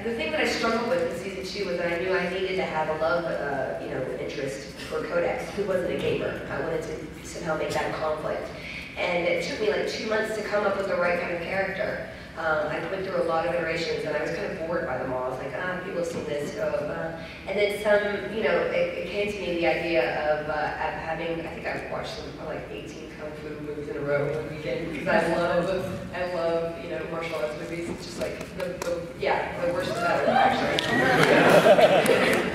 the thing that I struggled with in season 2 was that I knew I needed to have a love, interest for Codex, who wasn't a gamer. I wanted to somehow make that a conflict. And it took me like 2 months to come up with the right kind of character. I went through a lot of iterations, and I was kind of bored by them all. I was like, people have seen this, and then some, it came to me the idea of having, I think I've watched like 18 Kung Fu movies in a row one weekend, because I love, martial arts movies. It's just like, the worst is better, actually.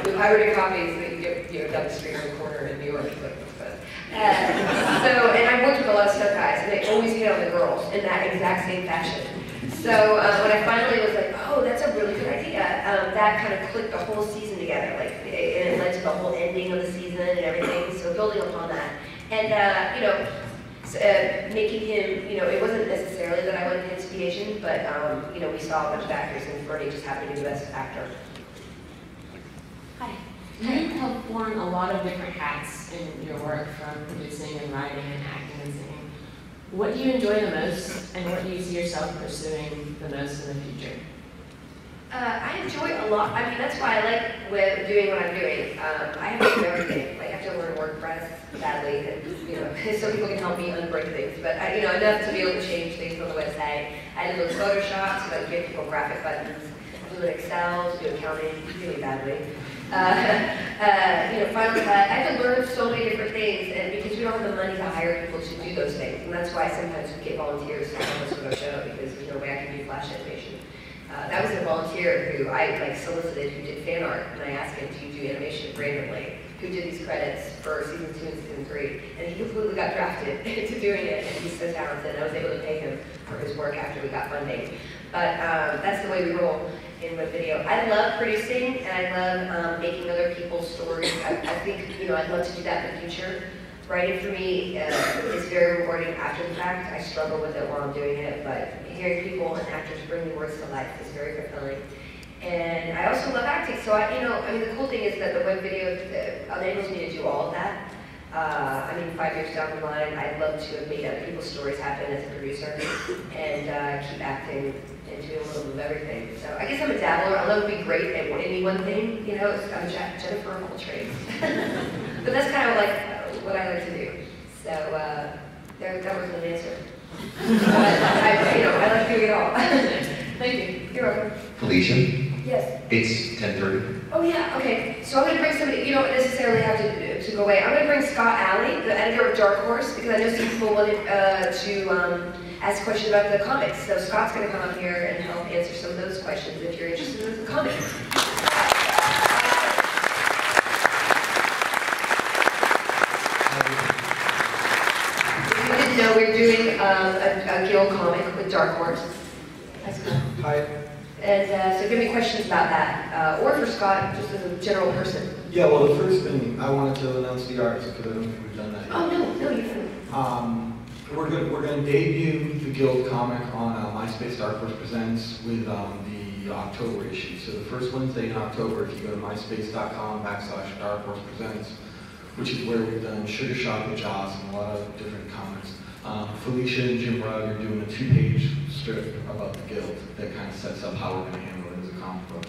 With pirated copies that you get, down the street or the corner in New York, it's like, what's better? And I worked with a lot of stunt guys, and they always hit on the girls in that exact same fashion. So when I finally was like, oh, that's a really good idea, that kind of clicked the whole season together. Like, and it led to the whole ending of the season and everything. So building upon that, and making him, it wasn't necessarily that I wanted him to be Asian, but we saw a bunch of actors, and Fernie just happened to be the best actor. Hi. You have worn a lot of different hats in your work, from producing and writing and acting and singing. What do you enjoy the most, and what do you see yourself pursuing the most in the future? I enjoy a lot. I mean, that's why I like doing what I'm doing. I have to do everything. Like, I have to learn WordPress badly, and so people can help me unbreak things. But enough to be able to change things on the website. I had to do Photoshop to give people graphic buttons. I do Excel to do accounting really badly. Final Cut. I have to learn so many different things, and because we don't have the money to hire people to do those things, and that's why sometimes we get volunteers to help us with our show, because there's no way I can do Flash animation. That was a volunteer who I solicited, who did fan art, and I asked him to do animation randomly, who did these credits for season 2 and season 3, and he completely got drafted into doing it, and he's so talented. I was able to pay him for his work after we got funding. But that's the way we roll in web video. I love producing, and I love making other people's stories. I think, I'd love to do that in the future. Writing for me is very rewarding after the fact. I struggle with it while I'm doing it, but hearing people and actors bring the words to life is very fulfilling. And I also love acting, so the cool thing is that the web video enables me to do all of that. 5 years down the line, I'd love to have made other people's stories happen as a producer, and keep acting and doing a little bit of everything. So I guess I'm a dabbler. I love to be great at any one thing. I'm Jennifer of all trades. But that's kind of like what I like to do. So that was an answer. I like doing it all. Thank you. You're welcome. Felicia? Yes. It's 10:30. Oh yeah, okay. So I'm going to bring somebody, you don't necessarily have to go away. I'm going to bring Scott Alley, the editor of Dark Horse, because I know some people wanted to ask questions about the comics. So Scott's going to come up here and help answer some of those questions if you're interested in the comics. If you didn't know, we're doing a guild comic with Dark Horse. Hi, Scott. Hi. And so give me questions about that, or for Scott, just as a general person. Yeah, well, the first thing, I wanted to announce the artist, because I don't think we've done that yet. Oh, no, you haven't. We're going to debut the Guild comic on MySpace Dark Horse Presents with the October issue. So the first Wednesday in October, if you go to myspace.com/Dark Horse Presents, which is where we've done Sugar Shock with Joss and a lot of different comics. Felicia and Jim Rugg are doing a 2-page strip about the Guild that kind of sets up how we're going to handle it as a comic book.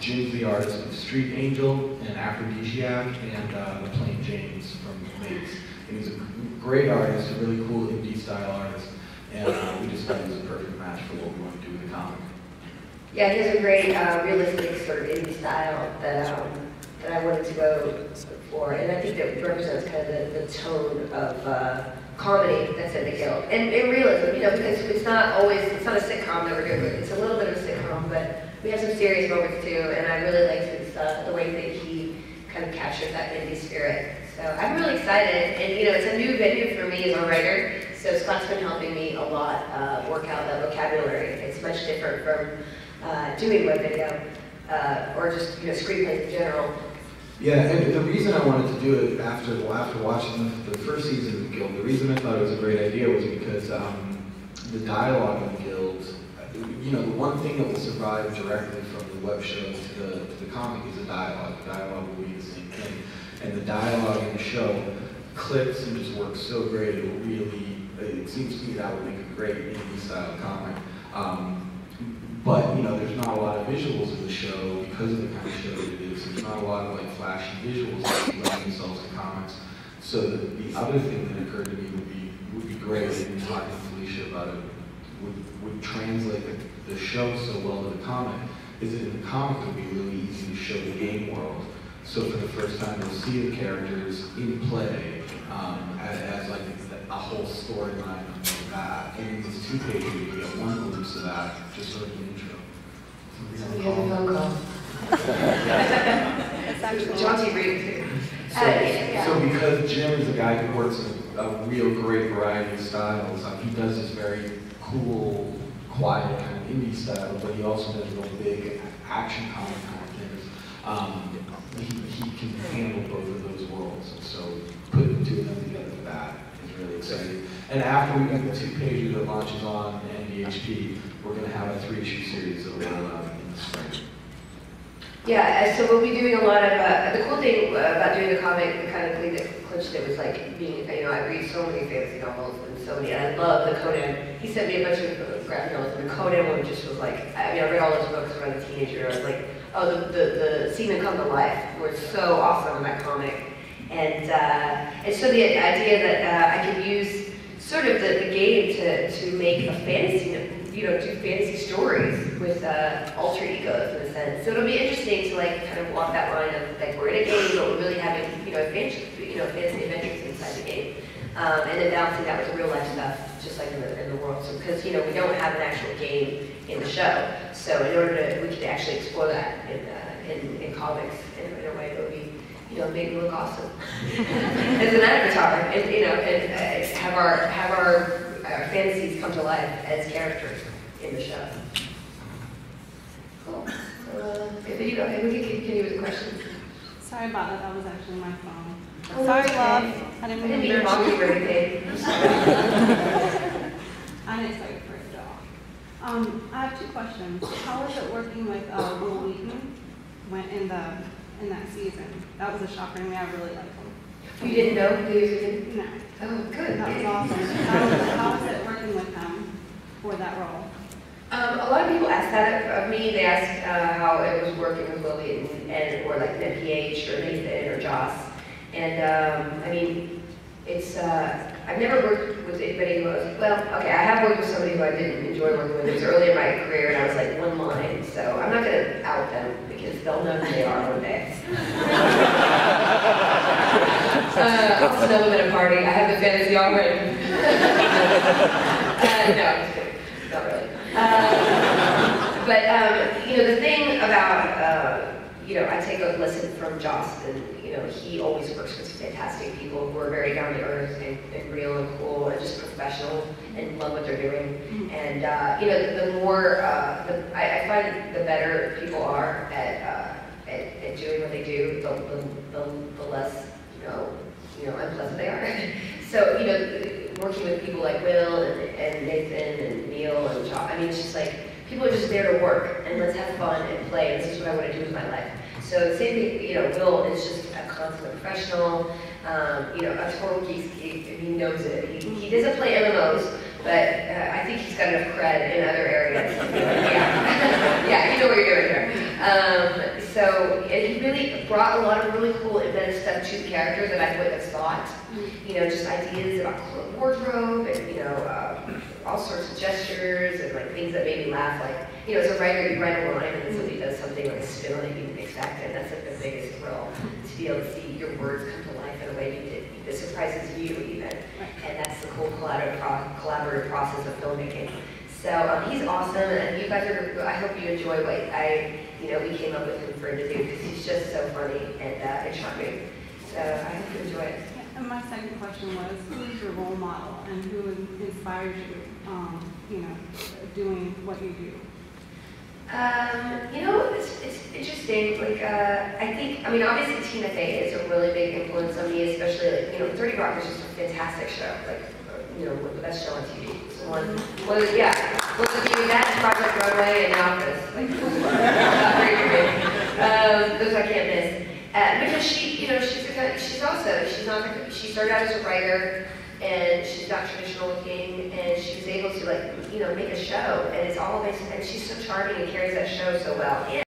Jim's the artist of Street Angel and Aphrodisiac and The Plain James from Mates. And he's a great artist, a really cool indie style artist, and we just thought he was a perfect match for what we want to do with the comic. Yeah, he has a great realistic sort of indie style that I wanted to go for, and I think that represents kind of the tone of comedy that's in the Guild, and realism, because it's not a sitcom that we're doing. It's a little bit of a sitcom, but we have some serious moments too, and I really liked the way that he kind of captures that indie spirit. So I'm really excited, and it's a new venue for me as a writer, so Scott's been helping me a lot work out that vocabulary. It's much different from doing web video, or just screenplays in general. Yeah, and the reason I wanted to do it after watching the first season of the Guild, the reason I thought it was a great idea was because the dialogue in the Guild, the one thing that will survive directly from the web show to the comic is the dialogue. The dialogue will be the same thing. And the dialogue in the show clicks and just works so great, it seems to me that would make a great indie style comic. But, you know, there's not a lot of visuals in the show because of the kind of show that it is. There's not a lot of like flashy visuals that lend themselves to comics. So the other thing that occurred to me would be great, and talking to Felicia about it, would translate the show so well to the comic, is that in the comic it would be really easy to show the game world. So for the first time you'll see the characters in play as like a whole storyline of that. And in this 2-page you get one glimpse of that, just sort of an intro. Somebody has a phone call. It's actually Jaunty read. So because Jim is a guy who works in a real great variety of styles, he does this very cool, quiet kind of indie style, but he also does real big action comic kind of things. He can handle both of those worlds, and so putting the two of them together for that is really exciting. And after we get the 2-pager that launches on NDHP, we're going to have a 3-issue series that will roll out in the spring. Yeah, so we'll be doing a lot of, the cool thing about doing the comic, the kind of thing that clinched it was like being, you know, I read so many fantasy novels and so many, and I love the Conan. He sent me a bunch of graphic novels, and the Conan one just was like, I mean, I read all those books when I was a teenager. I was like, oh, the seamen come to life were so awesome in that comic. And so the idea that I could use sort of the game to make a fantasy, you know, do fantasy stories with alter egos in a sense. So it'll be interesting to like kind of walk that line of like we're in a game, but we're really having fantasy adventures inside the game, and then balancing that with the real life stuff, just like in the world. So because we don't have an actual game in the show, so in order to we could actually explore that in comics in a way that would be make me look awesome as an avatar, and have our fantasies come to life as characters in the show. Cool. So, if you don't, we can continue with the questions. Sorry about that. That was actually my phone. Oh, Sorry, okay. love. I didn't mean to mock you or anything. I'm sorry. I didn't expect for it at all. I have 2 questions. How was it working with Will Wheaton in that season? That was a shocker to me. I really liked him. You didn't know who he was in? No. Oh, good. That was awesome. How was it working with him for that role? A lot of people ask that of me. They ask how it was working with Lily or like PH or Nathan or Joss. And I mean, it's I've never worked with anybody who was, well, okay, I have worked with somebody who I didn't enjoy working with. It was early in my career, and I was like one line, so I'm not going to out them because they'll know who they are one day. I'll snub them at a party. I have the fantasy already. No, I'm just kidding. Not really. But the thing about I take a lesson from Joss, and he always works with fantastic people who are very down to earth and real and cool and just professional and love what they're doing. Mm-hmm. And the more I find the better people are at doing what they do, the less unpleasant they are. So working with people like Will and Nathan and Neil and Josh, I mean, it's just like people are just there to work and let's have fun and play. And this is what I want to do with my life. So the same thing, Will is just a consummate professional, a total geek. He knows it. He doesn't play MMOs, but I think he's got enough cred in other areas. Yeah, you know what you're doing here. So and he really brought a lot of really cool embedded stuff to the characters that I wouldn't have thought. Just ideas about wardrobe and all sorts of gestures and like things that made me laugh. Like as a writer, you write a line and then somebody does something like a spin on it you didn't expect, and that's like the biggest thrill to be able to see your words come to life in a way you did that surprises you even. And that's the cool collaborative process of filmmaking. So he's awesome, and you guys are. I hope you enjoy what we came up with him for him to do because he's just so funny and charming. So I hope you enjoy it. And my second question was, who's your role model and who inspires you, doing what you do? It's interesting. Like, I mean, obviously Tina Fey is a really big influence on me, especially 30 Rock is just a fantastic show. Like, the best show on TV. It's one of that, Project Runway, and The Office. Like, those I can't miss. Because she started out as a writer, and she's not traditional looking, and she was able to, like, you know, make a show, and it's all based, and she's so charming and carries that show so well.